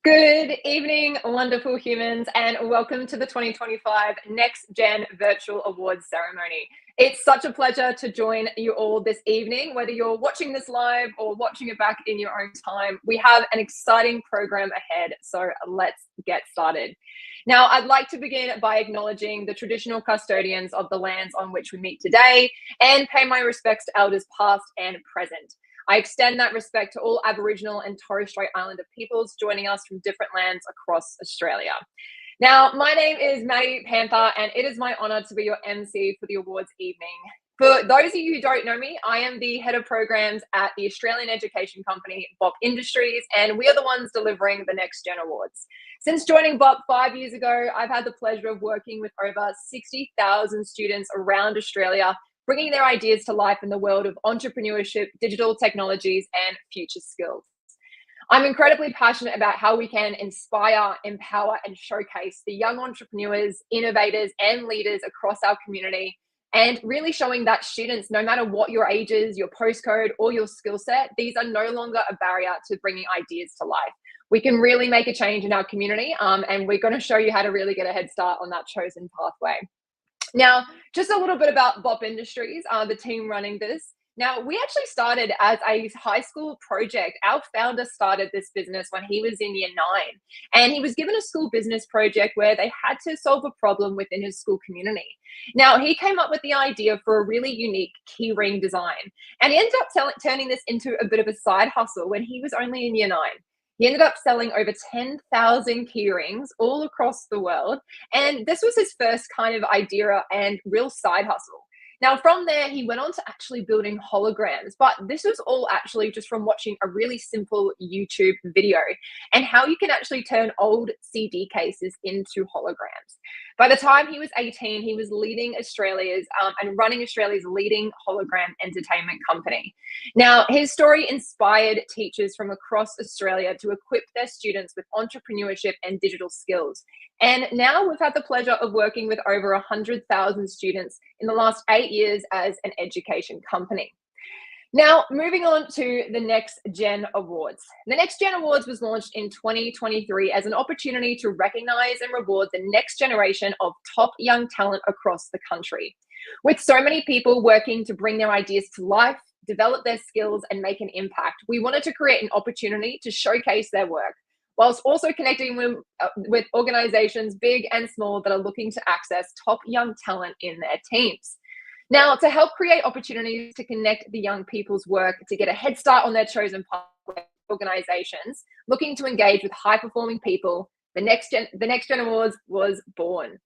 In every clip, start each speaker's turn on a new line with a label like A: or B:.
A: Good evening, wonderful humans, and welcome to the 2025 Next Gen Virtual Awards Ceremony. It's such a pleasure to join you all this evening, whether you're watching this live or watching it back in your own time. We have an exciting program ahead, so let's get started. Now, I'd like to begin by acknowledging the traditional custodians of the lands on which we meet today and pay my respects to elders past and present. I extend that respect to all Aboriginal and Torres Strait Islander peoples joining us from different lands across Australia. Now, my name is Maddie Panther, and it is my honour to be your MC for the awards evening. For those of you who don't know me, I am the head of programs at the Australian education company BOP Industries, and we are the ones delivering the Next Gen Awards. Since joining BOP 5 years ago, I've had the pleasure of working with over 60,000 students around Australia, bringing their ideas to life in the world of entrepreneurship, digital technologies, and future skills. I'm incredibly passionate about how we can inspire, empower, and showcase the young entrepreneurs, innovators, and leaders across our community, and really showing that students, no matter what your age is, your postcode, or your skill set, these are no longer a barrier to bringing ideas to life. We can really make a change in our community, and we're going to show you how to really get a head start on that chosen pathway. Now, just a little bit about BOP Industries, the team running this. Now, we actually started as a high school project. Our founder started this business when he was in year 9, and he was given a school business project where they had to solve a problem within his school community. Now, he came up with the idea for a really unique keyring design, and he ended up turning this into a bit of a side hustle when he was only in year 9. He ended up selling over 10,000 keyrings all across the world. And this was his first kind of idea and real side hustle. Now, from there, he went on to actually building holograms, but this was all actually just from watching a really simple YouTube video and how you can actually turn old CD cases into holograms. By the time he was 18, he was leading Australia's and running Australia's leading hologram entertainment company. Now, his story inspired teachers from across Australia to equip their students with entrepreneurship and digital skills. And now we've had the pleasure of working with over 100,000 students in the last 8 years as an education company. Now, moving on to the Next Gen Awards. The Next Gen Awards was launched in 2023 as an opportunity to recognize and reward the next generation of top young talent across the country. With so many people working to bring their ideas to life, develop their skills, and make an impact, we wanted to create an opportunity to showcase their work, whilst also connecting with organizations big and small that are looking to access top young talent in their teams. Now, to help create opportunities to connect the young people's work to get a head start on their chosen pathway, organizations looking to engage with high-performing people, the Next Gen Awards was born.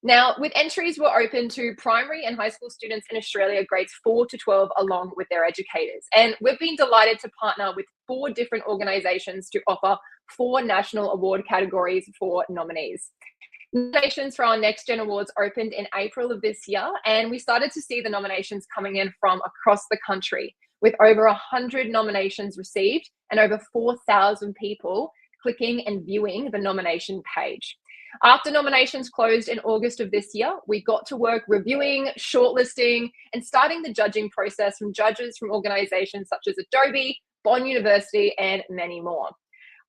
A: Now, with entries were open to primary and high school students in Australia, grades 4 to 12, along with their educators. And we've been delighted to partner with 4 different organizations to offer 4 national award categories for nominees. Nominations for our Next Gen Awards opened in April of this year, and we started to see the nominations coming in from across the country, with over 100 nominations received and over 4,000 people clicking and viewing the nomination page. After nominations closed in August of this year, we got to work reviewing, shortlisting, and starting the judging process from judges from organizations such as Adobe, Bond University, and many more.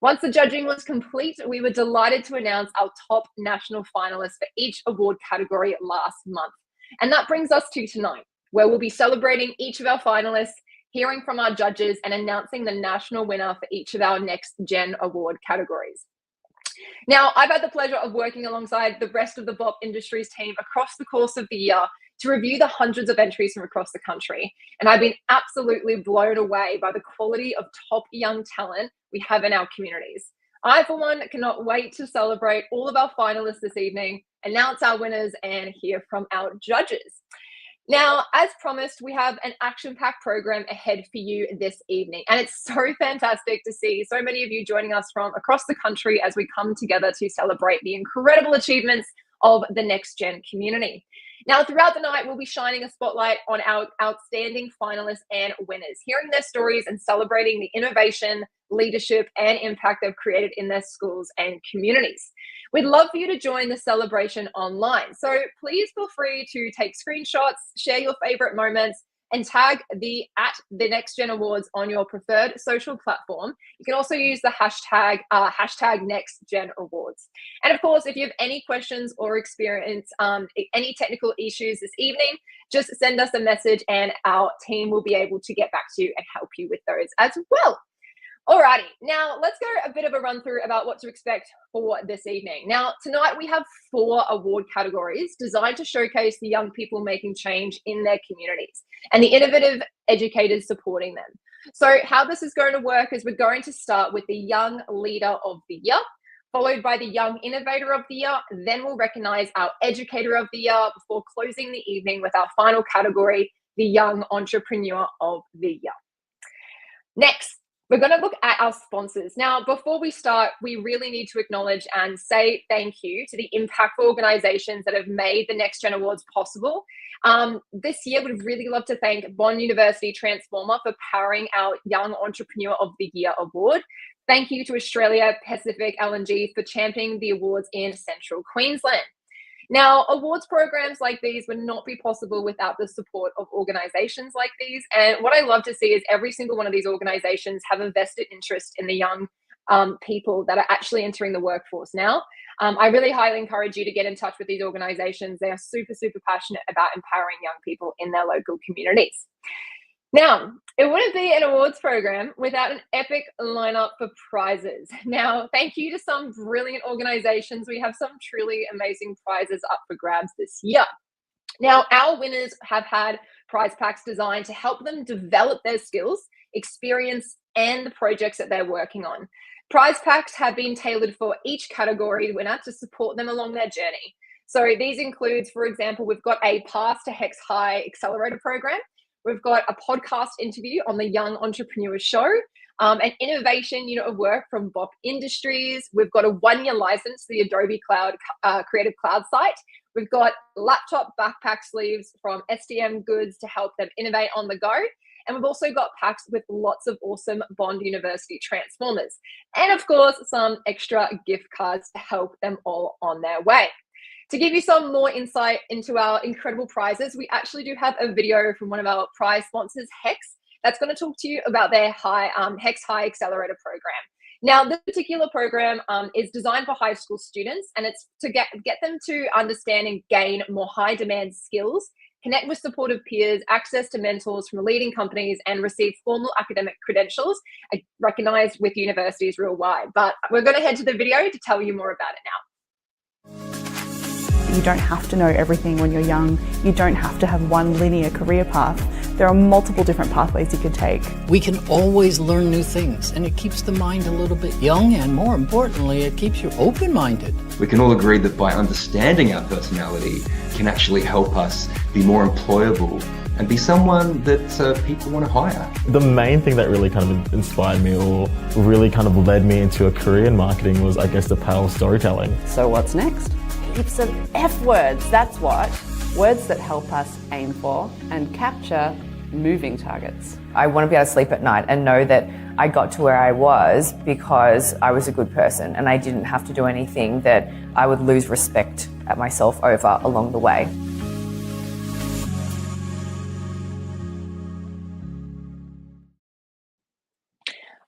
A: Once the judging was complete, we were delighted to announce our top national finalists for each award category last month. And that brings us to tonight, where we'll be celebrating each of our finalists, hearing from our judges, and announcing the national winner for each of our Next Gen Award categories. Now, I've had the pleasure of working alongside the rest of the BOP Industries team across the course of the year to review the hundreds of entries from across the country. And I've been absolutely blown away by the quality of top young talent we have in our communities. I, for one, cannot wait to celebrate all of our finalists this evening, announce our winners, and hear from our judges. Now, as promised, we have an action-packed program ahead for you this evening, and it's so fantastic to see so many of you joining us from across the country as we come together to celebrate the incredible achievements of the Next Gen community. Now, throughout the night, we'll be shining a spotlight on our outstanding finalists and winners, hearing their stories and celebrating the innovation, leadership, and impact they've created in their schools and communities. We'd love for you to join the celebration online. So please feel free to take screenshots, share your favorite moments, and tag the @the_next_gen_awards on your preferred social platform. You can also use the hashtag #NextGenAwards. And of course, if you have any questions or experience any technical issues this evening, just send us a message and our team will be able to get back to you and help you with those as well. Alrighty, now let's go a bit of a run through about what to expect for this evening. Now, tonight we have 4 award categories designed to showcase the young people making change in their communities and the innovative educators supporting them. So how this is going to work is we're going to start with the Young Leader of the Year, followed by the Young Innovator of the Year. Then we'll recognize our Educator of the Year before closing the evening with our final category, the Young Entrepreneur of the Year. Next, we're going to look at our sponsors. Now, before we start, we really need to acknowledge and say thank you to the impactful organizations that have made the Next Gen Awards possible. This year, we'd really love to thank Bond University Transformer for powering our Young Entrepreneur of the Year award. Thank you to Australia Pacific LNG for championing the awards in Central Queensland. Now, awards programs like these would not be possible without the support of organizations like these. And what I love to see is every single one of these organizations have a vested interest in the young people that are actually entering the workforce now. I really highly encourage you to get in touch with these organizations. They are super, super passionate about empowering young people in their local communities. Now, it wouldn't be an awards program without an epic lineup for prizes. Now, thank you to some brilliant organizations. We have some truly amazing prizes up for grabs this year. Now, our winners have had prize packs designed to help them develop their skills, experience, and the projects that they're working on. Prize packs have been tailored for each category winner to support them along their journey. So these include, for example, we've got a Path to HECS High Accelerator program. We've got a podcast interview on the Young Entrepreneur Show, an innovation unit of work from BOP Industries. We've got a 1-year license to the Adobe Cloud Creative Cloud site. We've got laptop backpack sleeves from STM Goods to help them innovate on the go. And we've also got packs with lots of awesome Bond University Transformers. And of course, some extra gift cards to help them all on their way. To give you some more insight into our incredible prizes, we actually do have a video from one of our prize sponsors, HECS, that's going to talk to you about their HECS High Accelerator program. Now, this particular program is designed for high school students, and it's to get them to understand and gain more high demand skills, connect with supportive peers, access to mentors from leading companies, and receive formal academic credentials recognized with universities worldwide. But we're going to head to the video to tell you more about it now.
B: You don't have to know everything when you're young. You don't have to have one linear career path. There are multiple different pathways you could take.
C: We can always learn new things, and it keeps the mind a little bit young, and more importantly, it keeps you open-minded.
D: We can all agree that by understanding our personality can actually help us be more employable and be someone that people want to hire.
E: The main thing that really kind of inspired me or really kind of led me into a career in marketing was, I guess, the power of storytelling.
F: So what's next? Heaps of F words, that's what. Words that help us aim for and capture moving targets. I want to be able to sleep at night and know that I got to where I was because I was a good person and I didn't have to do anything that I would lose respect at myself over along the way.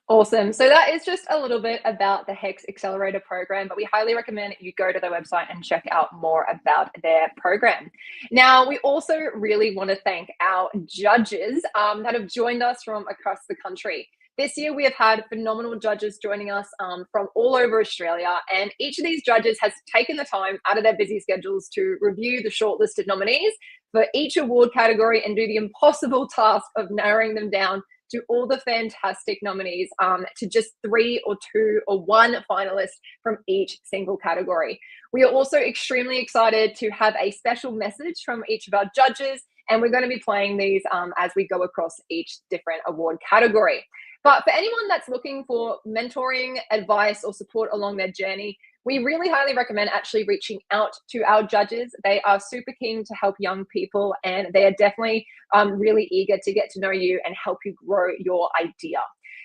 A: Awesome. So that is just a little bit about the HECS Accelerator program, but we highly recommend you go to their website and check out more about their program. Now, we also really want to thank our judges that have joined us from across the country. This year, we have had phenomenal judges joining us from all over Australia, and each of these judges has taken the time out of their busy schedules to review the shortlisted nominees for each award category and do the impossible task of narrowing them down to all the fantastic nominees to just 3 or 2 or 1 finalist from each single category. We are also extremely excited to have a special message from each of our judges, and we're going to be playing these as we go across each different award category. But for anyone that's looking for mentoring, advice, or support along their journey, we really highly recommend actually reaching out to our judges. They are super keen to help young people, and they are definitely really eager to get to know you and help you grow your idea.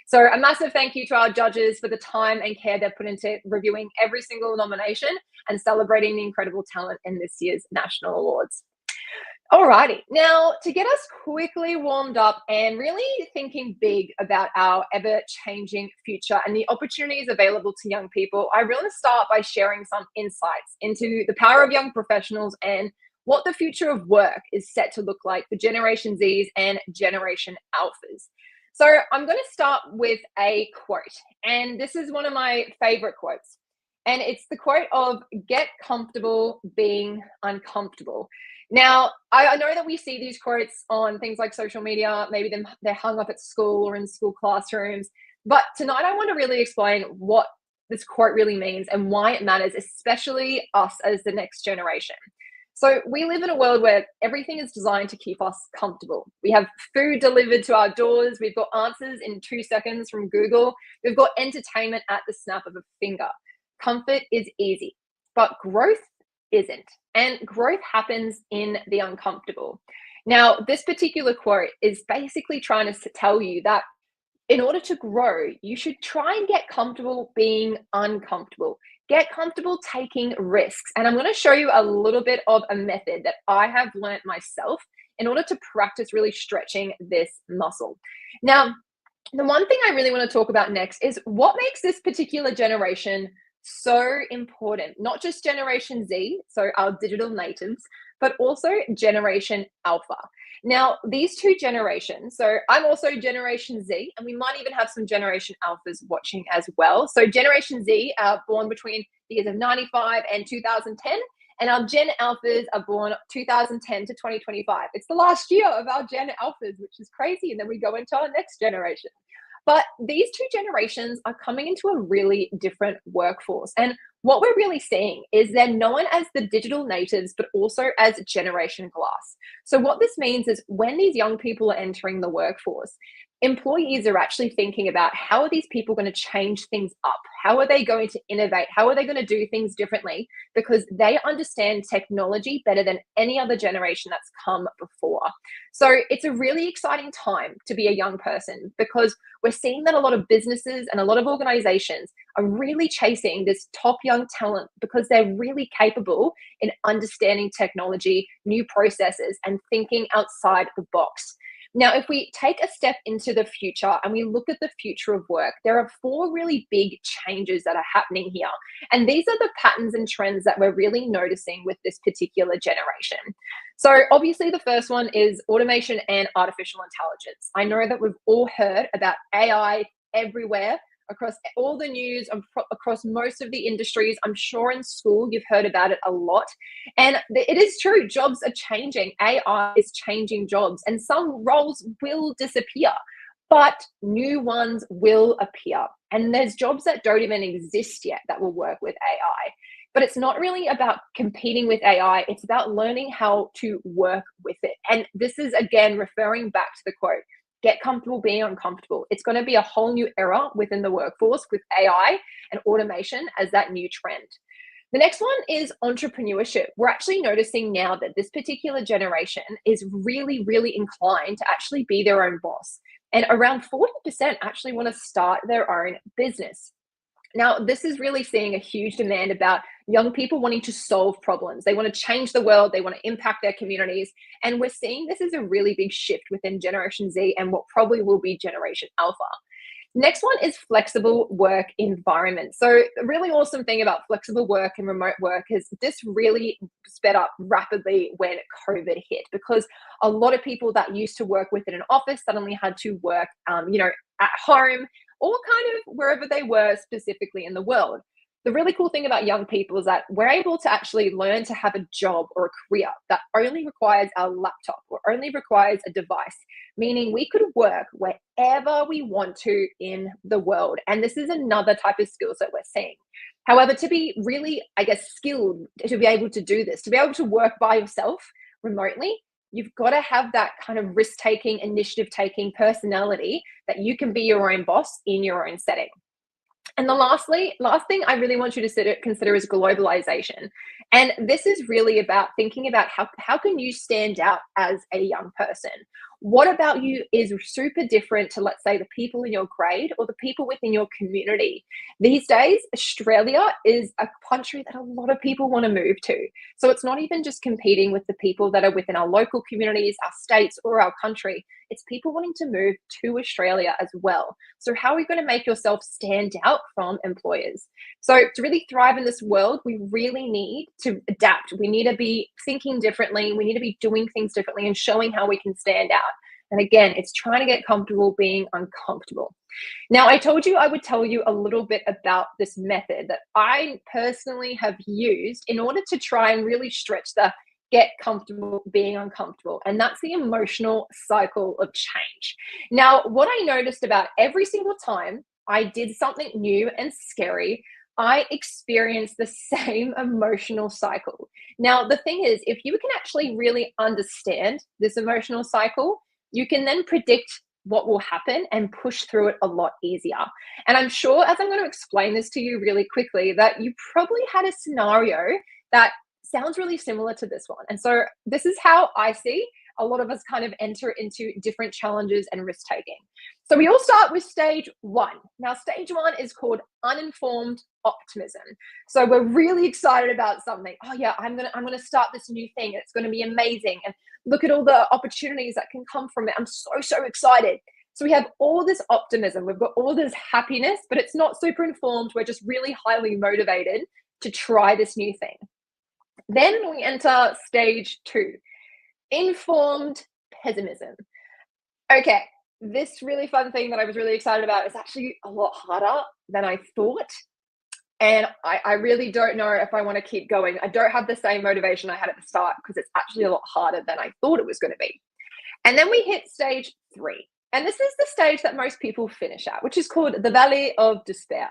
A: So a massive thank you to our judges for the time and care they've put into reviewing every single nomination and celebrating the incredible talent in this year's National Awards. Alrighty, now to get us quickly warmed up and really thinking big about our ever changing future and the opportunities available to young people, I really start by sharing some insights into the power of young professionals and what the future of work is set to look like for Generation Zs and Generation Alphas. So I'm going to start with a quote, and this is one of my favorite quotes. And it's the quote of "Get comfortable being uncomfortable." Now, I know that we see these quotes on things like social media, maybe they're hung up at school or in school classrooms. But tonight, I want to really explain what this quote really means and why it matters, especially us as the next generation. So, we live in a world where everything is designed to keep us comfortable. We have food delivered to our doors, we've got answers in 2 seconds from Google, we've got entertainment at the snap of a finger. Comfort is easy, but growth isn't. And growth happens in the uncomfortable. Now, this particular quote is basically trying to tell you that in order to grow, you should try and get comfortable being uncomfortable. Get comfortable taking risks. And I'm going to show you a little bit of a method that I have learned myself in order to practice really stretching this muscle. Now, the one thing I really want to talk about next is what makes this particular generation so important, not just Generation Z, so our digital natives, but also Generation Alpha. Now, these two generations, so I'm also Generation Z, and we might even have some Generation Alphas watching as well. So Generation Z are born between the years of 95 and 2010, and our Gen Alphas are born 2010 to 2025. It's the last year of our Gen Alphas, which is crazy, and then we go into our next generation. But these two generations are coming into a really different workforce. And what we're really seeing is they're known as the digital natives, but also as Generation Glass. So what this means is when these young people are entering the workforce, employees are actually thinking about how are these people going to change things up? How are they going to innovate? How are they going to do things differently? Because they understand technology better than any other generation that's come before. So it's a really exciting time to be a young person because we're seeing that a lot of businesses and a lot of organizations are really chasing this top young talent because they're really capable in understanding technology, new processes, and thinking outside the box. Now, if we take a step into the future and we look at the future of work, there are 4 really big changes that are happening here. And these are the patterns and trends that we're really noticing with this particular generation. So obviously the first one is automation and artificial intelligence. I know that we've all heard about AI everywhere, across all the news, across most of the industries. I'm sure in school you've heard about it a lot. And it is true, jobs are changing. AI is changing jobs, and some roles will disappear, but new ones will appear. And there's jobs that don't even exist yet that will work with AI. But it's not really about competing with AI, it's about learning how to work with it. And this is, again, referring back to the quote, get comfortable being uncomfortable. It's going to be a whole new era within the workforce with AI and automation as that new trend. The next one is entrepreneurship. We're actually noticing now that this particular generation is really, really inclined to actually be their own boss. And around 40% actually want to start their own business. Now, this is really seeing a huge demand about young people wanting to solve problems. They want to change the world. They want to impact their communities. And we're seeing this is a really big shift within Generation Z and what probably will be Generation Alpha. Next one is flexible work environment. So the really awesome thing about flexible work and remote work is this really sped up rapidly when COVID hit, because a lot of people that used to work within an office suddenly had to work, at home, or kind of wherever they were specifically in the world. The really cool thing about young people is that we're able to actually learn to have a job or a career that only requires our laptop or only requires a device, meaning we could work wherever we want to in the world. And this is another type of skills that we're seeing. However, to be really, skilled to be able to do this, to be able to work by yourself remotely, you've got to have that kind of risk-taking, initiative-taking personality that you can be your own boss in your own setting. And the last thing I really want you to consider is globalization. And this is really about thinking about how can you stand out as a young person? What about you is super different to, let's say, the people in your grade or the people within your community? These days, Australia is a country that a lot of people want to move to. So it's not even just competing with the people that are within our local communities, our states, or our country. It's people wanting to move to Australia as well. So how are you going to make yourself stand out from employers? So to really thrive in this world, we really need to adapt. We need to be thinking differently. We need to be doing things differently and showing how we can stand out. And again, it's trying to get comfortable being uncomfortable. Now, I told you I would tell you a little bit about this method that I personally have used in order to try and really stretch the get comfortable being uncomfortable. And that's the emotional cycle of change. Now, what I noticed about every single time I did something new and scary, I experienced the same emotional cycle. Now, the thing is, if you can actually really understand this emotional cycle, you can then predict what will happen and push through it a lot easier. And I'm sure, as I'm going to explain this to you really quickly, that you probably had a scenario that sounds really similar to this one. And so this is how I see a lot of us kind of enter into different challenges and risk taking. So we all start with stage one. Now, stage one is called uninformed optimism. So we're really excited about something. Oh yeah, I'm gonna start this new thing. It's going to be amazing. And look at all the opportunities that can come from it. I'm so excited. So we have all this optimism. We've got all this happiness, but it's not super informed. We're just really highly motivated to try this new thing. Then we enter stage two, informed pessimism. Okay, this really fun thing that I was really excited about is actually a lot harder than I thought. And I really don't know if I want to keep going. I don't have the same motivation I had at the start because it's actually a lot harder than I thought it was going to be. And then we hit stage three. And this is the stage that most people finish at, which is called the Valley of Despair.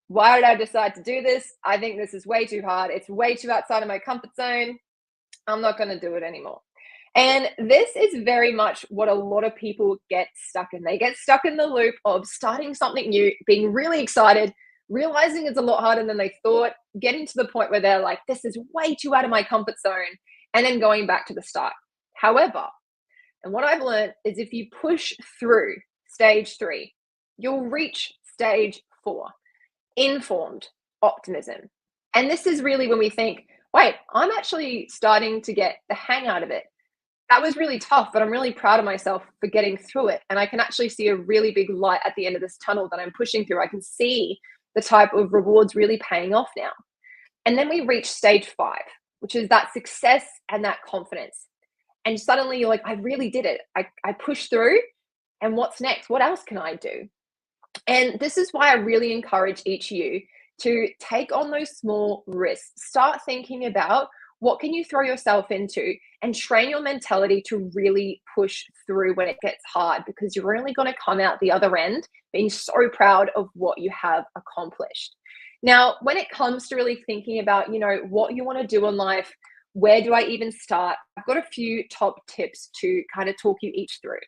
A: Why did I decide to do this? I think this is way too hard. It's way too outside of my comfort zone. I'm not going to do it anymore. And this is very much what a lot of people get stuck in. They get stuck in the loop of starting something new, being really excited, realizing it's a lot harder than they thought, getting to the point where they're like, this is way too out of my comfort zone, and then going back to the start. However, and what I've learned is if you push through stage three, you'll reach stage four, informed optimism. And this is really when we think, wait, I'm actually starting to get the hang out of it. That was really tough, but I'm really proud of myself for getting through it. And I can actually see a really big light at the end of this tunnel that I'm pushing through. I can see the type of rewards really paying off now. And then we reach stage five, which is that success and that confidence. And suddenly you're like, I really did it. I pushed through. And what's next? What else can I do? And this is why I really encourage each of you to take on those small risks. Start thinking about what can you throw yourself into and train your mentality to really push through when it gets hard, because you're only going to come out the other end being so proud of what you have accomplished. Now, when it comes to really thinking about, what you want to do in life, where do I even start? I've got a few top tips to kind of talk you each through.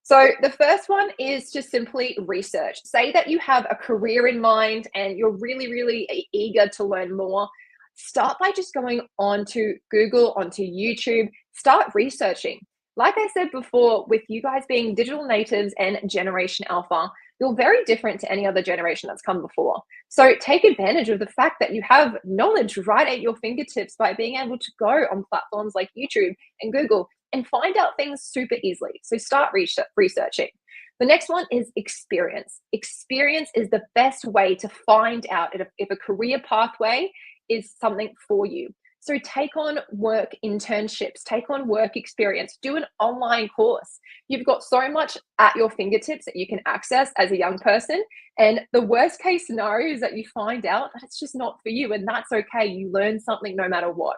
A: So the first one is to simply research. Say that you have a career in mind and you're really, really eager to learn more. Start by just going onto Google, onto YouTube, start researching. Like I said before, with you guys being digital natives and Generation Alpha, you're very different to any other generation that's come before. So take advantage of the fact that you have knowledge right at your fingertips by being able to go on platforms like YouTube and Google and find out things super easily. So start researching. The next one is experience. Experience is the best way to find out if a career pathway is something for you. So take on work internships, take on work experience, do an online course. You've got so much at your fingertips that you can access as a young person. And the worst case scenario is that you find out that it's just not for you, and that's okay. You learn something no matter what.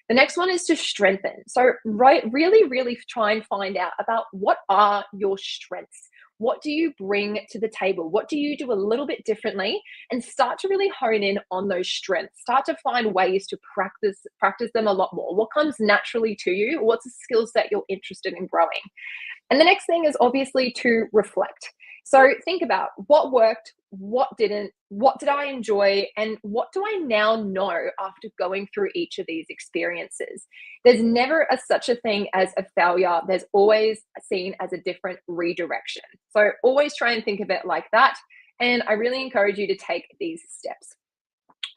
A: The next one is to strengthen. So really try and find out about what are your strengths. What do you bring to the table? What do you do a little bit differently? And start to really hone in on those strengths. Start to find ways to practice them a lot more. What comes naturally to you? What's a skill set you're interested in growing? And the next thing is obviously to reflect. So think about what worked, what didn't, what did I enjoy, and what do I now know after going through each of these experiences? There's never such a thing as a failure. There's always seen as a different redirection. So always try and think of it like that. And I really encourage you to take these steps.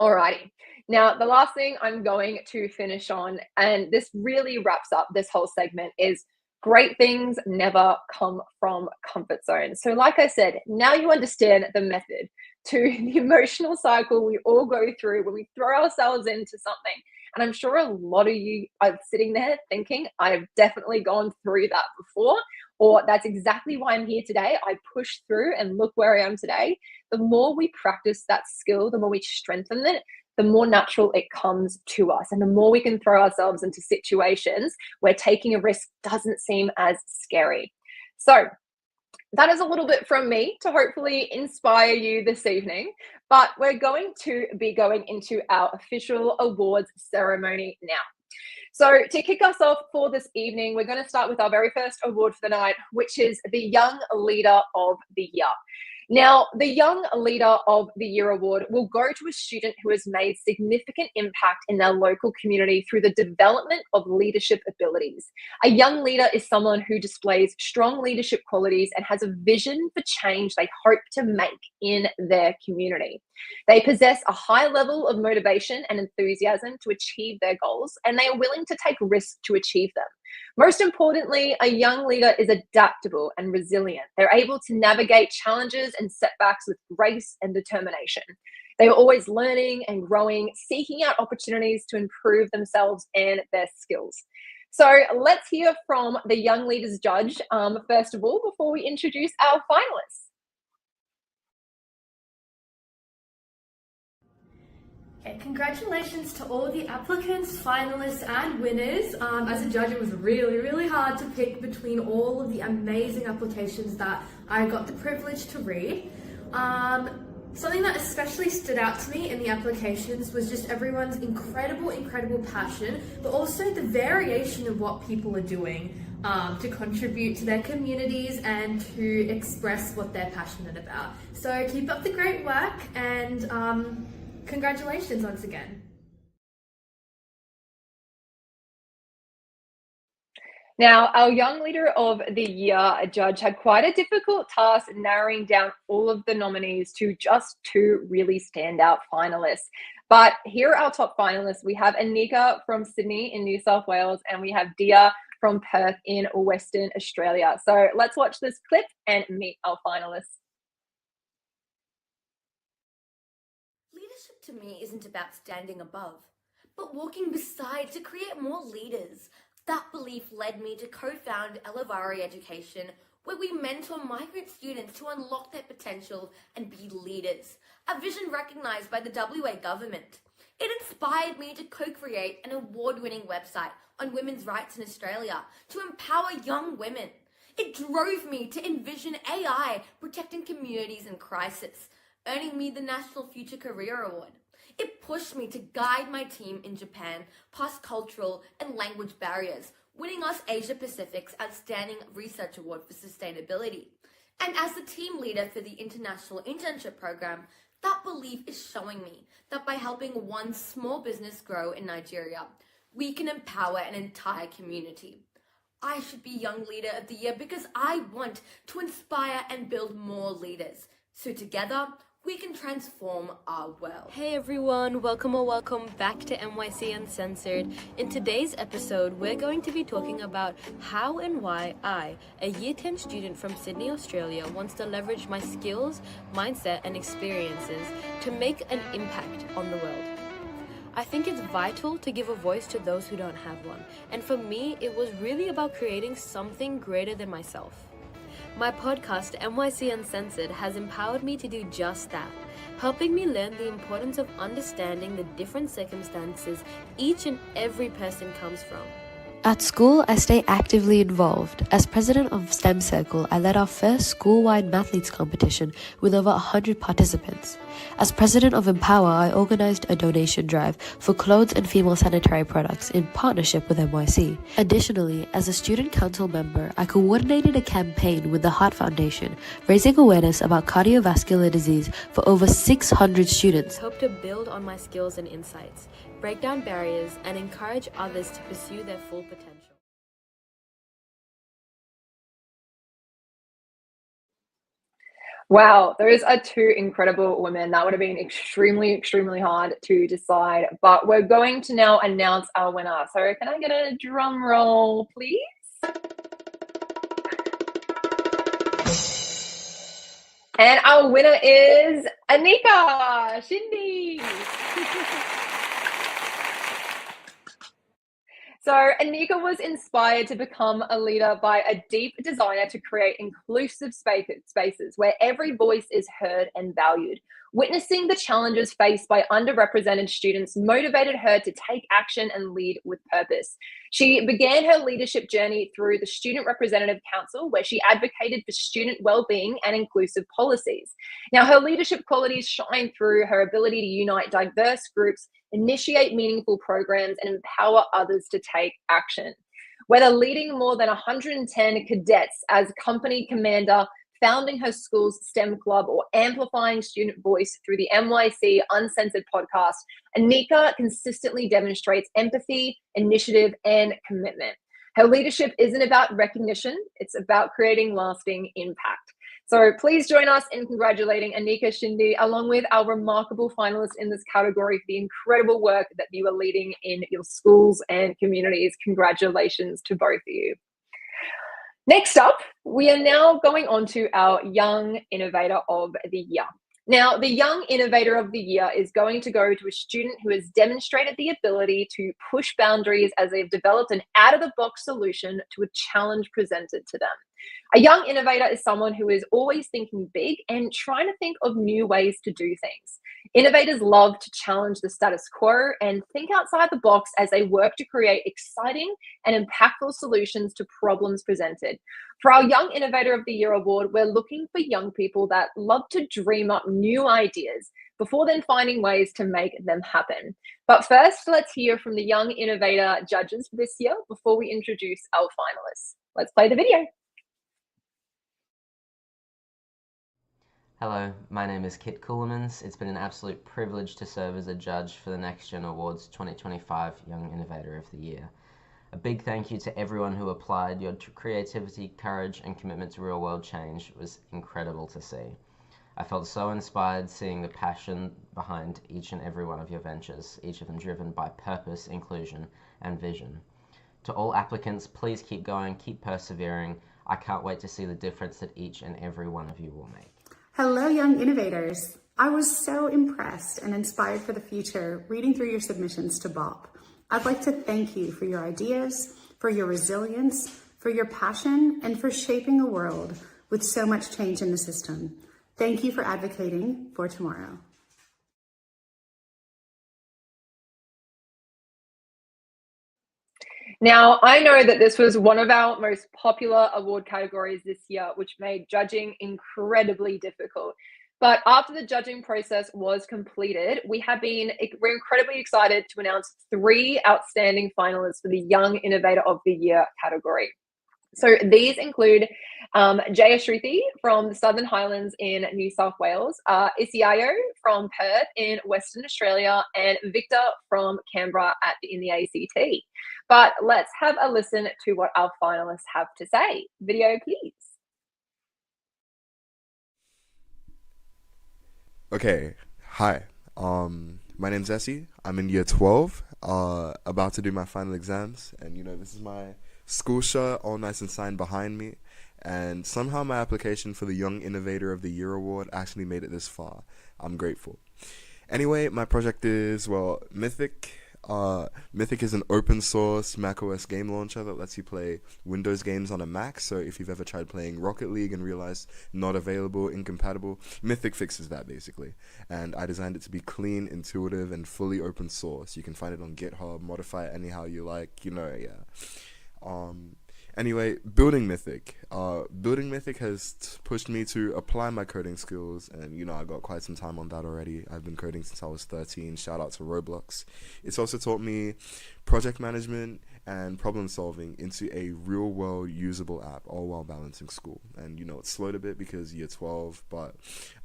A: Alrighty. Now, the last thing I'm going to finish on, and this really wraps up this whole segment, is great things never come from comfort zones. So like I said, now you understand the method to the emotional cycle we all go through when we throw ourselves into something. And I'm sure a lot of you are sitting there thinking, I've definitely gone through that before, or that's exactly why I'm here today. I pushed through and look where I am today. The more we practice that skill, the more we strengthen it, the more natural it comes to us. And the more we can throw ourselves into situations where taking a risk doesn't seem as scary. So that is a little bit from me to hopefully inspire you this evening. But we're going to be going into our official awards ceremony now. So to kick us off for this evening, we're going to start with our very first award for the night, which is the Young Leader of the Year. Now, the Young Leader of the Year award will go to a student who has made significant impact in their local community through the development of leadership abilities. A young leader is someone who displays strong leadership qualities and has a vision for change they hope to make in their community. They possess a high level of motivation and enthusiasm to achieve their goals, and they are willing to take risks to achieve them. Most importantly, a young leader is adaptable and resilient. They're able to navigate challenges and setbacks with grace and determination. They are always learning and growing, seeking out opportunities to improve themselves and their skills. So let's hear from the Young Leaders Judge, first of all, before we introduce our finalists.
G: Okay, congratulations to all the applicants, finalists and winners. As a judge, it was really hard to pick between all of the amazing applications that I got the privilege to read. Something that especially stood out to me in the applications was just everyone's incredible passion, but also the variation of what people are doing to contribute to their communities and to express what they're passionate about. So keep up the great work, and congratulations once again.
A: Now, our Young Leader of the Year judge had quite a difficult task narrowing down all of the nominees to just 2 really standout finalists. But here are our top finalists. We have Anika from Sydney in New South Wales, and we have Dia from Perth in Western Australia. So let's watch this clip and meet our finalists.
H: Leadership to me isn't about standing above, but walking beside to create more leaders. That belief led me to co-found Elavari Education, where we mentor migrant students to unlock their potential and be leaders, a vision recognised by the WA government. It inspired me to co-create an award-winning website on women's rights in Australia to empower young women. It drove me to envision AI protecting communities in crisis, earning me the National Future Career Award. It pushed me to guide my team in Japan past cultural and language barriers, winning us Asia Pacific's Outstanding Research Award for Sustainability. And as the team leader for the International Internship Program, that belief is showing me that by helping one small business grow in Nigeria, we can empower an entire community. I should be Young Leader of the Year because I want to inspire and build more leaders. So together, we can transform our world.
I: Hey everyone, welcome back to NYC Uncensored. In today's episode, we're going to be talking about how and why I, a Year 10 student from Sydney, Australia, wants to leverage my skills, mindset, and experiences to make an impact on the world. I think it's vital to give a voice to those who don't have one. And for me, it was really about creating something greater than myself. My podcast, NYC Uncensored, has empowered me to do just that, helping me learn the importance of understanding the different circumstances each and every person comes from. At school, I stay actively involved. As president of STEM Circle, I led our first school-wide mathletes competition with over 100 participants. As president of Empower, I organized a donation drive for clothes and female sanitary products in partnership with NYC. Additionally, as a student council member, I coordinated a campaign with the Heart Foundation, raising awareness about cardiovascular disease for over 600 students. I hope to build on my skills and insights, break down barriers, and encourage others to pursue their full potential.
A: Wow, those are two incredible women. That would have been extremely, extremely hard to decide. But we're going to now announce our winner. So can I get a drum roll, please? And our winner is Anika Shindy. So Anika was inspired to become a leader by a deep desire to create inclusive spaces where every voice is heard and valued. Witnessing the challenges faced by underrepresented students motivated her to take action and lead with purpose. She began her leadership journey through the Student Representative Council, where she advocated for student well-being and inclusive policies. Now, her leadership qualities shine through her ability to unite diverse groups, initiate meaningful programs, and empower others to take action. Whether leading more than 110 cadets as company commander, founding her school's STEM club, or amplifying student voice through the NYC Uncensored podcast, Anika consistently demonstrates empathy, initiative, and commitment. Her leadership isn't about recognition, it's about creating lasting impact. So please join us in congratulating Anika Shindy, along with our remarkable finalists in this category, for the incredible work that you are leading in your schools and communities. Congratulations to both of you. Next up, we are now going on to our Young Innovator of the Year. Now, the Young Innovator of the Year is going to go to a student who has demonstrated the ability to push boundaries as they've developed an out-of-the-box solution to a challenge presented to them. A young innovator is someone who is always thinking big and trying to think of new ways to do things. Innovators love to challenge the status quo and think outside the box as they work to create exciting and impactful solutions to problems presented. For our Young Innovator of the Year award, we're looking for young people that love to dream up new ideas before then finding ways to make them happen. But first, let's hear from the Young Innovator judges for this year before we introduce our finalists. Let's play the video.
J: Hello, my name is Kit Ceulemans. It's been an absolute privilege to serve as a judge for the Next Gen Awards 2025 Young Innovator of the Year. A big thank you to everyone who applied. Your creativity, courage, and commitment to real-world change was incredible to see. I felt so inspired seeing the passion behind each and every one of your ventures, each of them driven by purpose, inclusion, and vision. To all applicants, please keep going, keep persevering. I can't wait to see the difference that each and every one of you will make.
K: Hello, Young Innovators. I was so impressed and inspired for the future reading through your submissions to BOP. I'd like to thank you for your ideas, for your resilience, for your passion, and for shaping a world with so much change in the system. Thank you for advocating for tomorrow.
A: Now, I know that this was one of our most popular award categories this year, which made judging incredibly difficult. But after the judging process was completed, we're incredibly excited to announce 3 outstanding finalists for the Young Innovator of the Year category. So these include Jaya Shruti from the Southern Highlands in New South Wales, Isiayo from Perth in Western Australia, and Victor from Canberra in the ACT. But let's have a listen to what our finalists have to say. Video, please.
L: Okay, hi. My name's Essie. I'm in year 12, about to do my final exams, and this is my school shirt, all nice and signed behind me, and somehow my application for the Young Innovator of the Year award actually made it this far. I'm grateful. Anyway, my project is, Mythic. Mythic is an open source macOS game launcher that lets you play Windows games on a Mac. So if you've ever tried playing Rocket League and realized not available, incompatible, Mythic fixes that basically. And I designed it to be clean, intuitive, and fully open source. You can find it on GitHub, modify it anyhow you like, yeah. Anyway, Building Mythic. Building Mythic has pushed me to apply my coding skills, and you know, I got quite some time on that already. I've been coding since I was 13. Shout out to Roblox. It's also taught me project management and problem solving into a real world usable app, all while balancing school. And you know, it's slowed a bit because year 12, but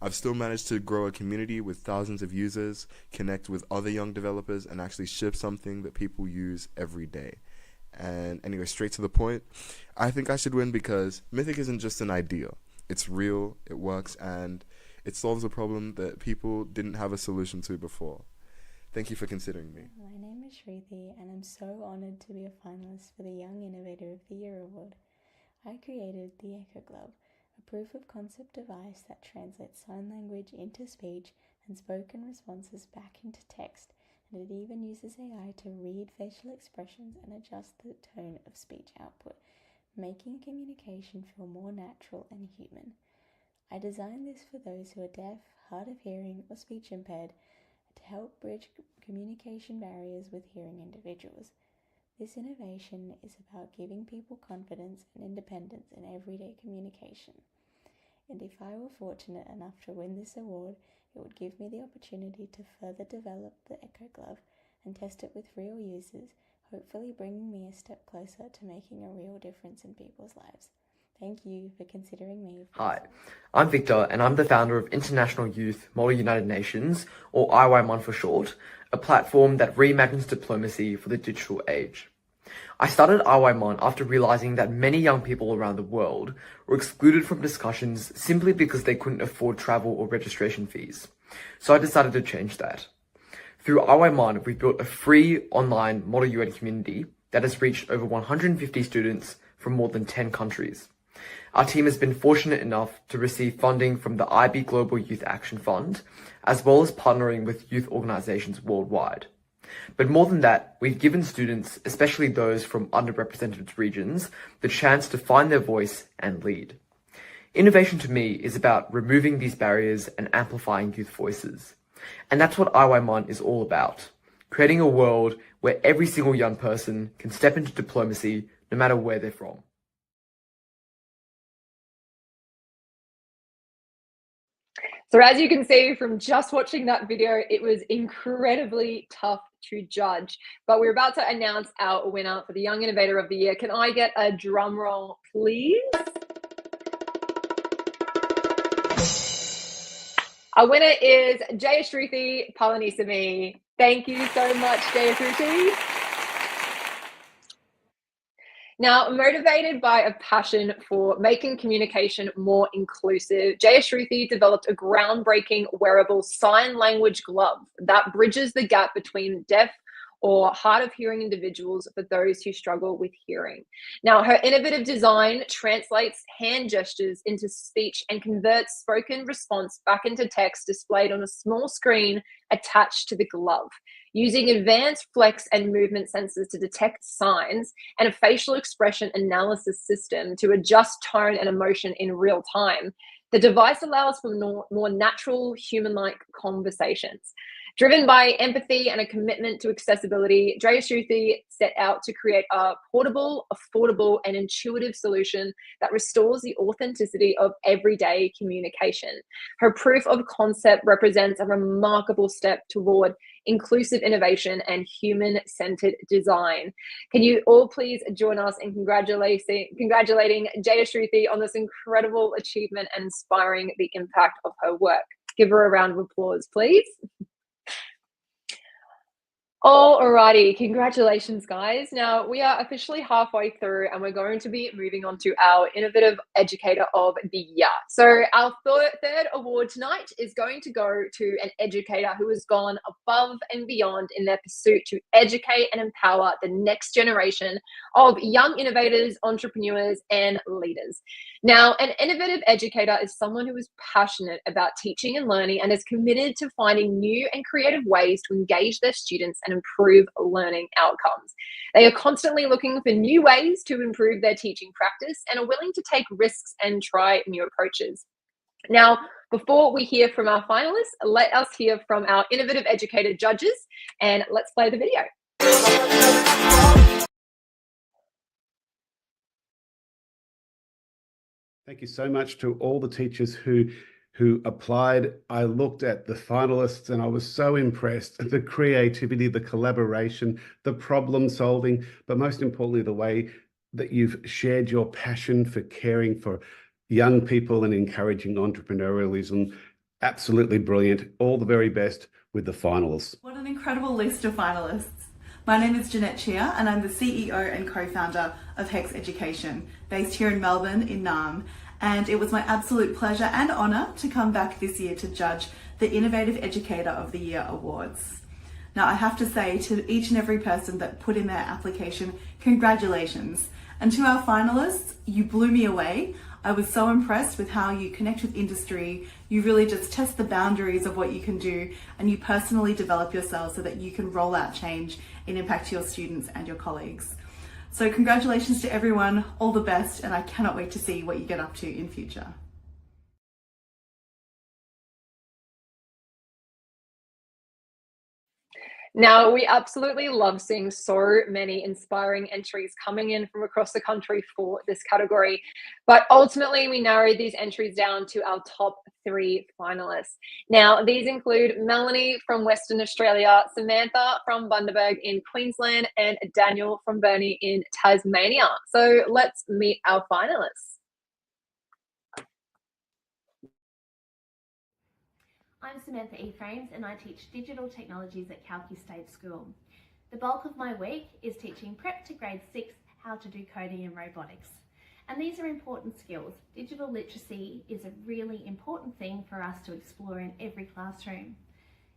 L: I've still managed to grow a community with thousands of users, connect with other young developers, and actually ship something that people use every day. And anyway, straight to the point, I think I should win because Mythic isn't just an idea. It's real, it works, and it solves a problem that people didn't have a solution to before. Thank you for considering me.
M: My name is Shruti, and I'm so honoured to be a finalist for the Young Innovator of the Year award. I created the Echo Glove, a proof of concept device that translates sign language into speech and spoken responses back into text. And it even uses AI to read facial expressions and adjust the tone of speech output, making communication feel more natural and human. I designed this for those who are deaf, hard of hearing, or speech impaired to help bridge communication barriers with hearing individuals. This innovation is about giving people confidence and independence in everyday communication. And if I were fortunate enough to win this award, it would give me the opportunity to further develop the Echo Glove and test it with real users, hopefully bringing me a step closer to making a real difference in people's lives. Thank you for considering me.
N: Hi, I'm Victor, and I'm the founder of International Youth Multi-United Nations, or IYMON for short, a platform that reimagines diplomacy for the digital age. I started IYMON after realizing that many young people around the world were excluded from discussions simply because they couldn't afford travel or registration fees. So I decided to change that. Through IYMON, we've built a free online Model UN community that has reached over 150 students from more than 10 countries. Our team has been fortunate enough to receive funding from the IB Global Youth Action Fund, as well as partnering with youth organizations worldwide. But more than that, we've given students, especially those from underrepresented regions, the chance to find their voice and lead. Innovation to me is about removing these barriers and amplifying youth voices. And that's what IYMON is all about, creating a world where every single young person can step into diplomacy no matter where they're from.
A: So as you can see from just watching that video, it was incredibly tough to judge. But we're about to announce our winner for the Young Innovator of the Year. Can I get a drum roll, please? Our winner is Jayashruti Palanisamy. Thank you so much, Jayashruti. Now, motivated by a passion for making communication more inclusive, Jayashruti developed a groundbreaking wearable sign language glove that bridges the gap between deaf or hard of hearing individuals for those who struggle with hearing. Now, her innovative design translates hand gestures into speech and converts spoken response back into text displayed on a small screen attached to the glove. Using advanced flex and movement sensors to detect signs and a facial expression analysis system to adjust tone and emotion in real time, the device allows for more natural, human-like conversations. Driven by empathy and a commitment to accessibility, Jayashruti set out to create a portable, affordable, and intuitive solution that restores the authenticity of everyday communication. Her proof of concept represents a remarkable step toward inclusive innovation and human-centered design. Can you all please join us in congratulating Jayashruti on this incredible achievement and inspiring the impact of her work? Give her a round of applause, please. Alrighty, congratulations guys. Now we are officially halfway through and we're going to be moving on to our Innovative Educator of the Year. So our third award tonight is going to go to an educator who has gone above and beyond in their pursuit to educate and empower the next generation of young innovators, entrepreneurs, and leaders. Now, an innovative educator is someone who is passionate about teaching and learning and is committed to finding new and creative ways to engage their students and improve learning outcomes. They are constantly looking for new ways to improve their teaching practice and are willing to take risks and try new approaches. Now, before we hear from our finalists, let us hear from our Innovative Educator judges, and let's play the video.
O: Thank you so much to all the teachers who applied. I looked at the finalists and I was so impressed. The creativity, the collaboration, the problem solving, but most importantly, the way that you've shared your passion for caring for young people and encouraging entrepreneurialism. Absolutely brilliant. All the very best with the finalists.
B: What an incredible list of finalists. My name is Jeanette Chia and I'm the CEO and co-founder of Hex Education, based here in Melbourne in Naarm. And it was my absolute pleasure and honour to come back this year to judge the Innovative Educator of the Year Awards. Now I have to say to each and every person that put in their application, congratulations. And to our finalists, you blew me away. I was so impressed with how you connect with industry. You really just test the boundaries of what you can do and you personally develop yourself so that you can roll out change and impact your students and your colleagues. So congratulations to everyone, all the best, and I cannot wait to see what you get up to in future.
A: Now, we absolutely love seeing so many inspiring entries coming in from across the country for this category. But ultimately, we narrowed these entries down to our top 3 finalists. Now, these include Melanie from Western Australia, Samantha from Bundaberg in Queensland, and Daniel from Burnie in Tasmania. So let's meet our finalists.
P: I'm Samantha Ephrames and I teach digital technologies at Kalki State School. The bulk of my week is teaching prep to grade 6 how to do coding and robotics. And these are important skills. Digital literacy is a really important thing for us to explore in every classroom.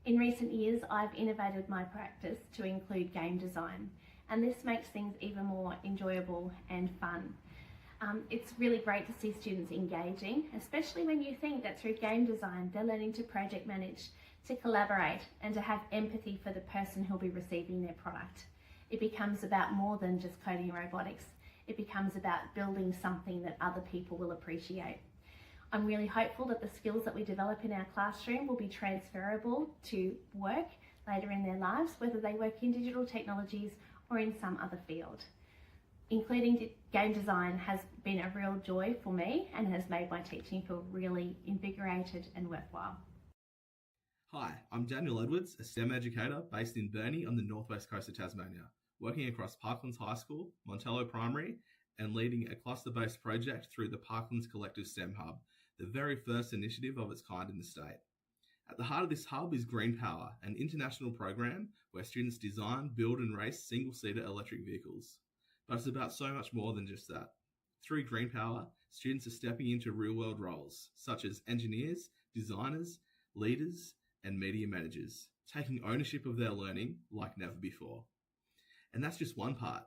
P: In recent years, I've innovated my practice to include game design, and this makes things even more enjoyable and fun. It's really great to see students engaging, especially when you think that through game design, they're learning to project manage, to collaborate, and to have empathy for the person who'll be receiving their product. It becomes about more than just coding and robotics. It becomes about building something that other people will appreciate. I'm really hopeful that the skills that we develop in our classroom will be transferable to work later in their lives, whether they work in digital technologies or in some other field. Including game design has been a real joy for me and has made my teaching feel really invigorated and worthwhile.
Q: Hi, I'm Daniel Edwards, a STEM educator based in Burnie on the northwest coast of Tasmania, working across Parklands High School, Montello Primary, and leading a cluster-based project through the Parklands Collective STEM Hub, the very first initiative of its kind in the state. At the heart of this hub is Green Power, an international program where students design, build and race single-seater electric vehicles. But it's about so much more than just that. Through Green Power, students are stepping into real-world roles, such as engineers, designers, leaders, and media managers, taking ownership of their learning like never before. And that's just one part.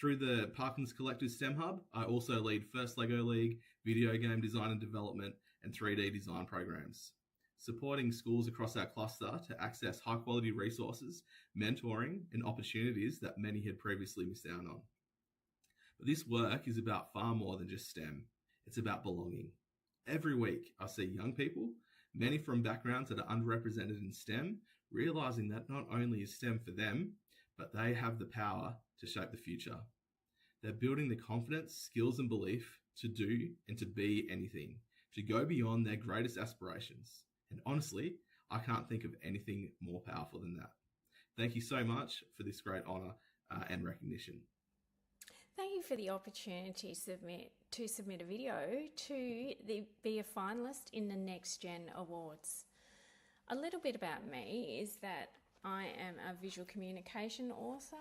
Q: Through the Parklands Collective STEM Hub, I also lead First Lego League, video game design and development, and 3D design programs, supporting schools across our cluster to access high-quality resources, mentoring, and opportunities that many had previously missed out on. But this work is about far more than just STEM. It's about belonging. Every week, I see young people, many from backgrounds that are underrepresented in STEM, realising that not only is STEM for them, but they have the power to shape the future. They're building the confidence, skills, and belief to do and to be anything, to go beyond their greatest aspirations. And honestly, I can't think of anything more powerful than that. Thank you so much for this great honour and recognition.
R: Thank you for the opportunity to submit a video to be a finalist in the Next Gen Awards. A little bit about me is that I am a visual communication author.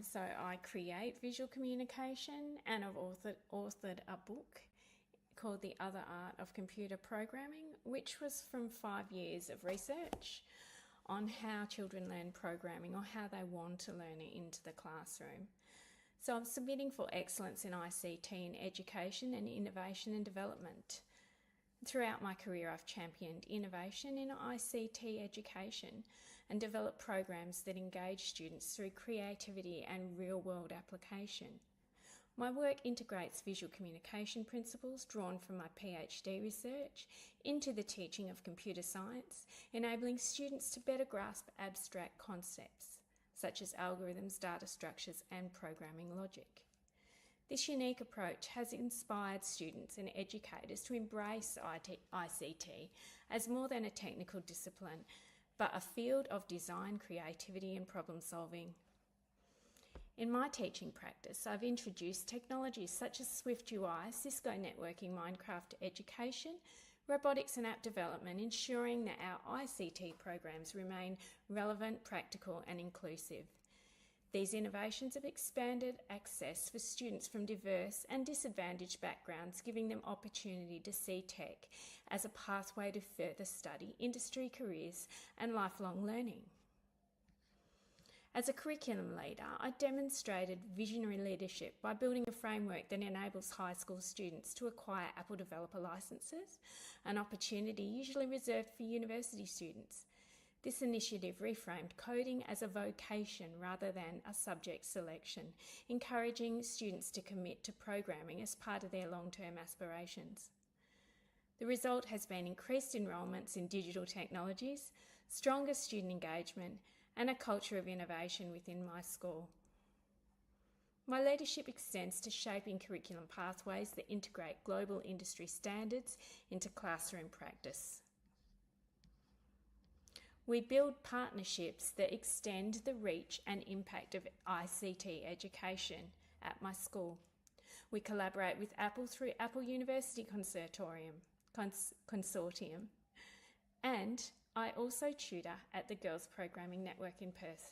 R: So I create visual communication, and I've authored a book called The Other Art of Computer Programming, which was from 5 years of research on how children learn programming or how they want to learn it into the classroom. So I'm submitting for excellence in ICT in education and innovation and development. Throughout my career, I've championed innovation in ICT education and developed programs that engage students through creativity and real-world application. My work integrates visual communication principles drawn from my PhD research into the teaching of computer science, enabling students to better grasp abstract concepts, such as algorithms, data structures, and programming logic. This unique approach has inspired students and educators to embrace ICT as more than a technical discipline, but a field of design, creativity and problem solving. In my teaching practice, I've introduced technologies such as SwiftUI, Cisco Networking, Minecraft Education, robotics and app development, ensuring that our ICT programs remain relevant, practical and inclusive. These innovations have expanded access for students from diverse and disadvantaged backgrounds, giving them opportunity to see tech as a pathway to further study, industry careers and lifelong learning. As a curriculum leader, I demonstrated visionary leadership by building a framework that enables high school students to acquire Apple developer licenses, an opportunity usually reserved for university students. This initiative reframed coding as a vocation rather than a subject selection, encouraging students to commit to programming as part of their long-term aspirations. The result has been increased enrolments in digital technologies, stronger student engagement, and a culture of innovation within my school. My leadership extends to shaping curriculum pathways that integrate global industry standards into classroom practice. We build partnerships that extend the reach and impact of ICT education at my school. We collaborate with Apple through Apple University Consortium, and I also tutor at the Girls Programming Network in Perth.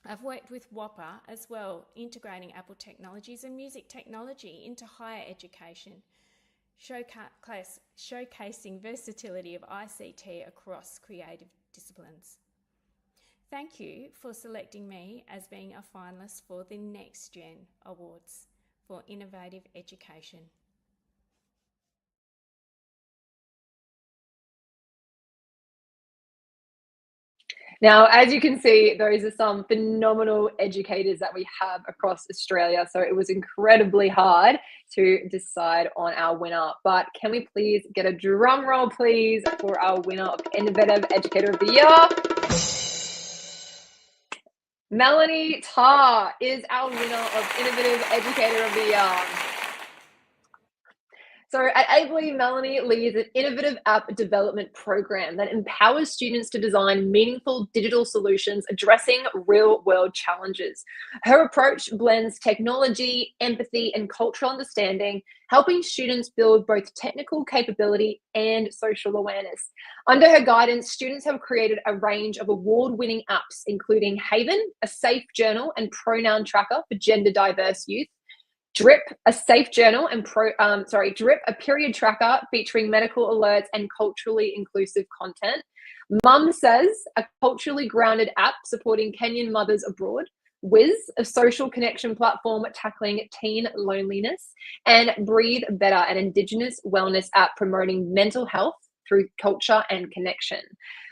R: I've worked with WAPA as well, integrating Apple technologies and music technology into higher education, showcasing versatility of ICT across creative disciplines. Thank you for selecting me as being a finalist for the Next Gen Awards for Innovative Education.
A: Now, as you can see, those are some phenomenal educators that we have across Australia. So it was incredibly hard to decide on our winner. But can we please get a drum roll, please, for our winner of Innovative Educator of the Year? Melanie Tarr is our winner of Innovative Educator of the Year. So at Ably, Melanie leads an innovative app development program that empowers students to design meaningful digital solutions addressing real-world challenges. Her approach blends technology, empathy, and cultural understanding, helping students build both technical capability and social awareness. Under her guidance, students have created a range of award-winning apps, including Haven, a safe journal and pronoun tracker for gender diverse youth, Drip, a safe journal, and Drip, a period tracker featuring medical alerts and culturally inclusive content. Mum Says, a culturally grounded app supporting Kenyan mothers abroad. Wiz, a social connection platform tackling teen loneliness. And Breathe Better, an Indigenous wellness app promoting mental health through culture and connection.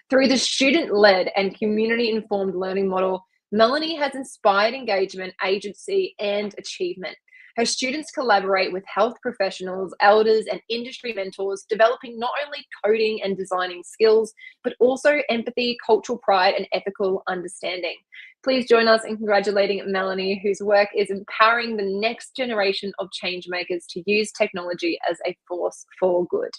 A: Through the student-led and community-informed learning model, Melanie has inspired engagement, agency, and achievement. Her students collaborate with health professionals, elders, and industry mentors, developing not only coding and designing skills, but also empathy, cultural pride, and ethical understanding. Please join us in congratulating Melanie, whose work is empowering the next generation of change makers to use technology as a force for good.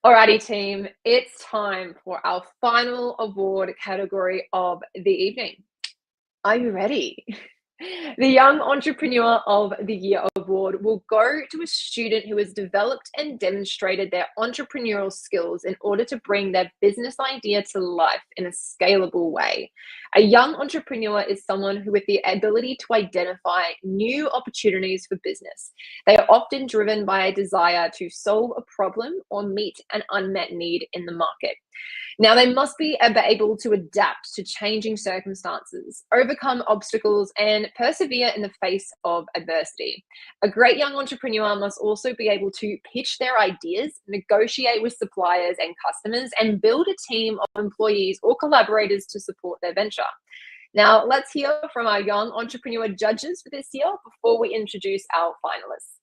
A: Alrighty, team, it's time for our final award category of the evening. Are you ready? The Young Entrepreneur of the Year award will go to a student who has developed and demonstrated their entrepreneurial skills in order to bring their business idea to life in a scalable way. A young entrepreneur is someone who, with the ability to identify new opportunities for business. They are often driven by a desire to solve a problem or meet an unmet need in the market. Now, they must be able to adapt to changing circumstances, overcome obstacles, and persevere in the face of adversity. A great young entrepreneur must also be able to pitch their ideas, negotiate with suppliers and customers, and build a team of employees or collaborators to support their venture. Now, let's hear from our young entrepreneur judges for this year before we introduce our finalists.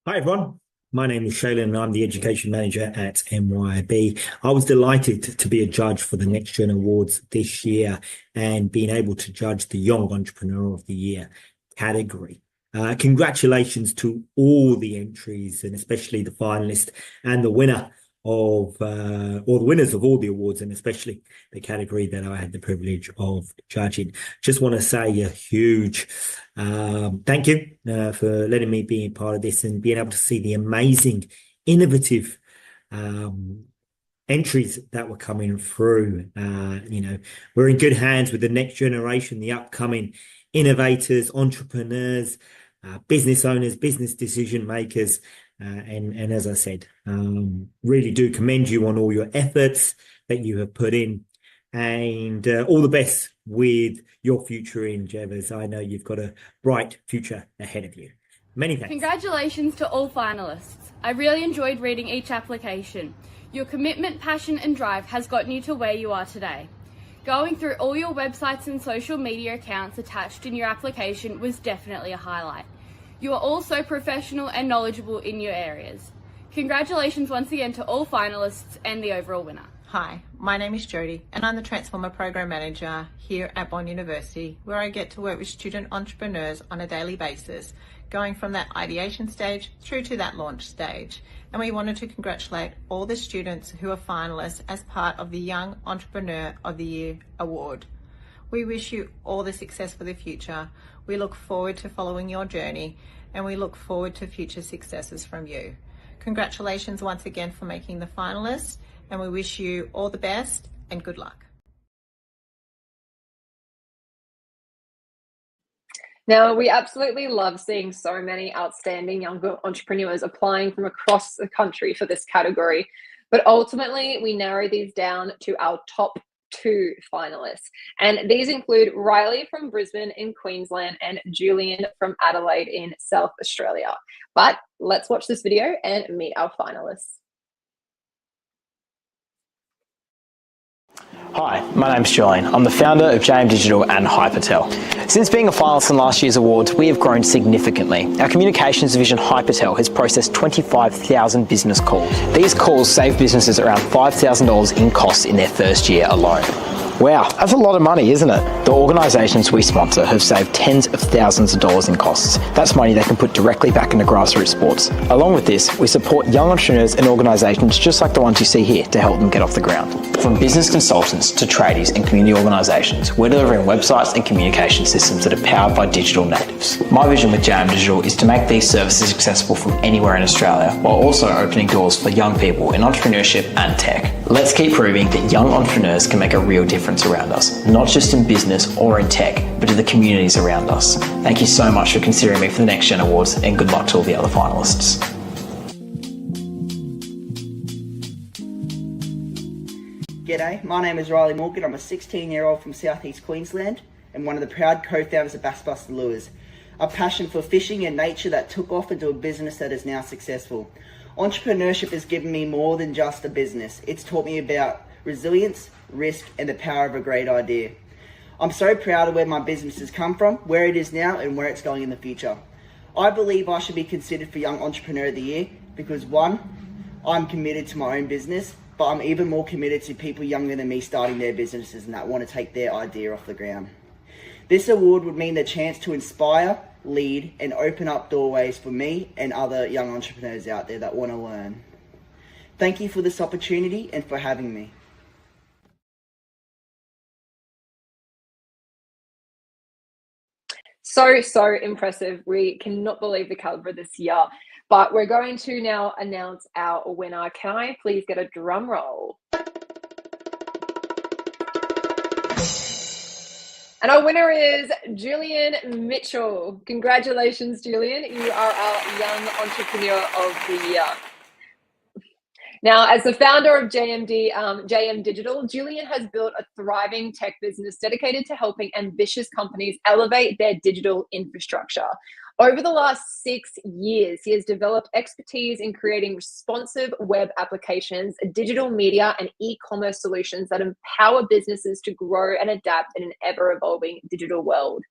S: Hi, everyone. My name is Shailen and I'm the Education Manager at MYOB. I was delighted to be a judge for the Next Gen Awards this year and being able to judge the Young Entrepreneur of the Year category. Congratulations to all the entries and especially the finalists and the winner of or the winners of all the awards, and especially the category that I had the privilege of judging. Just want to say a huge thank you for letting me be a part of this and being able to see the amazing, innovative entries that were coming through. We're in good hands with the next generation, the upcoming innovators, entrepreneurs, business owners, business decision makers. And as I said, really do commend you on all your efforts that you have put in, and all the best with your future endeavours. I know you've got a bright future ahead of you. Many thanks.
T: Congratulations to all finalists. I really enjoyed reading each application. Your commitment, passion and drive has gotten you to where you are today. Going through all your websites and social media accounts attached in your application was definitely a highlight. You are all so professional and knowledgeable in your areas. Congratulations once again to all finalists and the overall winner.
U: Hi, my name is Jodie and I'm the Transformer Program Manager here at Bond University, where I get to work with student entrepreneurs on a daily basis, going from that ideation stage through to that launch stage. And we wanted to congratulate all the students who are finalists as part of the Young Entrepreneur of the Year Award. We wish you all the success for the future. We look forward to following your journey and we look forward to future successes from you. Congratulations once again for making the finalists, and we wish you all the best and good luck.
A: Now, we absolutely love seeing so many outstanding young entrepreneurs applying from across the country for this category, but ultimately we narrow these down to our top 2 finalists, and these include Riley from Brisbane in Queensland and Julian from Adelaide in South Australia. But let's watch this video and meet our finalists.
V: Hi, my name's Julian. I'm the founder of JM Digital and Hypertel. Since being a finalist in last year's awards, we have grown significantly. Our communications division, Hypertel, has processed 25,000 business calls. These calls save businesses around $5,000 in costs in their first year alone. Wow, that's a lot of money, isn't it? The organisations we sponsor have saved tens of thousands of dollars in costs. That's money they can put directly back into grassroots sports. Along with this, we support young entrepreneurs and organisations just like the ones you see here to help them get off the ground. From business consultants to tradies and community organisations, we're delivering websites and communication systems that are powered by digital natives. My vision with JM Digital is to make these services accessible from anywhere in Australia, while also opening doors for young people in entrepreneurship and tech. Let's keep proving that young entrepreneurs can make a real difference around us, not just in business or in tech, but in the communities around us. Thank you so much for considering me for the Next Gen Awards, and good luck to all the other finalists.
W: G'day, my name is Riley Morgan. I'm a 16-year-old from southeast Queensland and one of the proud co-founders of Bassbuster Lures, a passion for fishing and nature that took off into a business that is now successful. Entrepreneurship has given me more than just a business. It's taught me about resilience, risk, and the power of a great idea. I'm so proud of where my business has come from, where it is now, and where it's going in the future. I believe I should be considered for Young Entrepreneur of the Year because 1, I'm committed to my own business, but I'm even more committed to people younger than me starting their businesses and that want to take their idea off the ground. This award would mean the chance to inspire, lead, and open up doorways for me and other young entrepreneurs out there that want to learn. Thank you for this opportunity and for having me.
A: So impressive. We cannot believe the caliber this year, but we're going to now announce our winner. Can I please get a drum roll? And our winner is Julian Mitchell. Congratulations, Julian. You are our Young Entrepreneur of the Year. Now, as the founder of JM Digital, Julian has built a thriving tech business dedicated to helping ambitious companies elevate their digital infrastructure. Over the last 6 years, he has developed expertise in creating responsive web applications, digital media, and e-commerce solutions that empower businesses to grow and adapt in an ever-evolving digital world.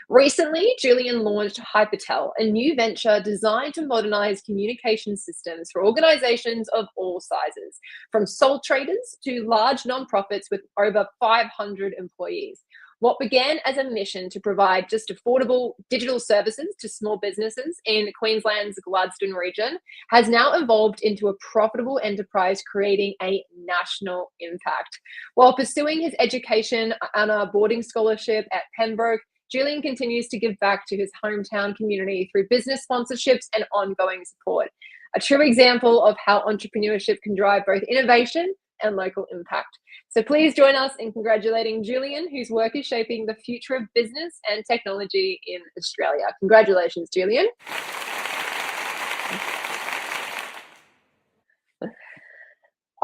A: Recently, Julian launched Hypertel, a new venture designed to modernize communication systems for organizations of all sizes, from sole traders to large nonprofits with over 500 employees. What began as a mission to provide just affordable digital services to small businesses in Queensland's Gladstone region has now evolved into a profitable enterprise creating a national impact. While pursuing his education on a boarding scholarship at Pembroke, Julian continues to give back to his hometown community through business sponsorships and ongoing support. A true example of how entrepreneurship can drive both innovation and local impact. So please join us in congratulating Julian, whose work is shaping the future of business and technology in Australia. Congratulations, Julian.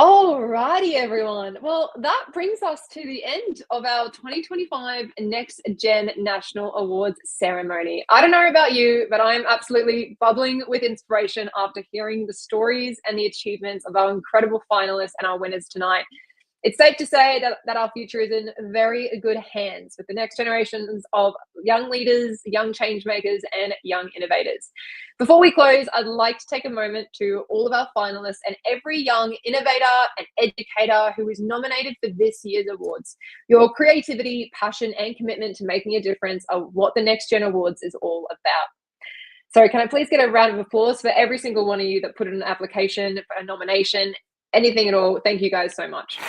A: Alrighty, everyone. Well, that brings us to the end of our 2025 Next Gen National Awards ceremony. I don't know about you, but I'm absolutely bubbling with inspiration after hearing the stories and the achievements of our incredible finalists and our winners tonight. It's safe to say that our future is in very good hands with the next generations of young leaders, young change makers, and young innovators. Before we close, I'd like to take a moment to all of our finalists and every young innovator and educator who is nominated for this year's awards. Your creativity, passion, and commitment to making a difference are what the Next Gen Awards is all about. So can I please get a round of applause for every single one of you that put in an application for a nomination, anything at all? Thank you guys so much.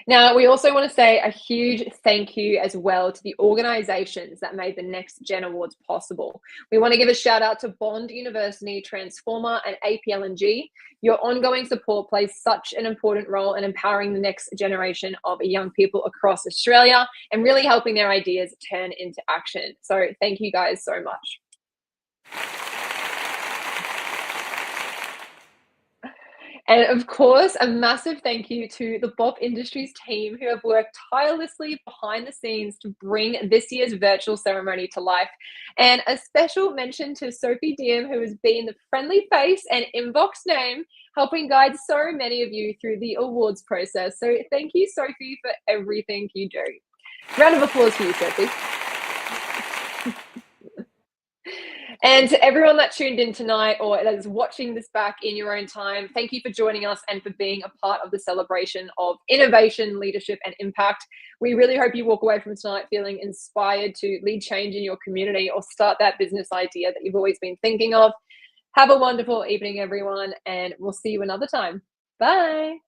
A: Now, we also want to say a huge thank you as well to the organisations that made the Next Gen Awards possible. We want to give a shout out to Bond University, Transformer, and APLNG. Your ongoing support plays such an important role in empowering the next generation of young people across Australia and really helping their ideas turn into action. So thank you guys so much. And of course, a massive thank you to the Bop Industries team who have worked tirelessly behind the scenes to bring this year's virtual ceremony to life. And a special mention to Sophie Diem, who has been the friendly face and inbox name, helping guide so many of you through the awards process. So thank you, Sophie, for everything you do. Round of applause for you, Sophie. And to everyone that tuned in tonight or that is watching this back in your own time, thank you for joining us and for being a part of the celebration of innovation, leadership, and impact. We really hope you walk away from tonight feeling inspired to lead change in your community or start that business idea that you've always been thinking of. Have a wonderful evening, everyone, and we'll see you another time. Bye.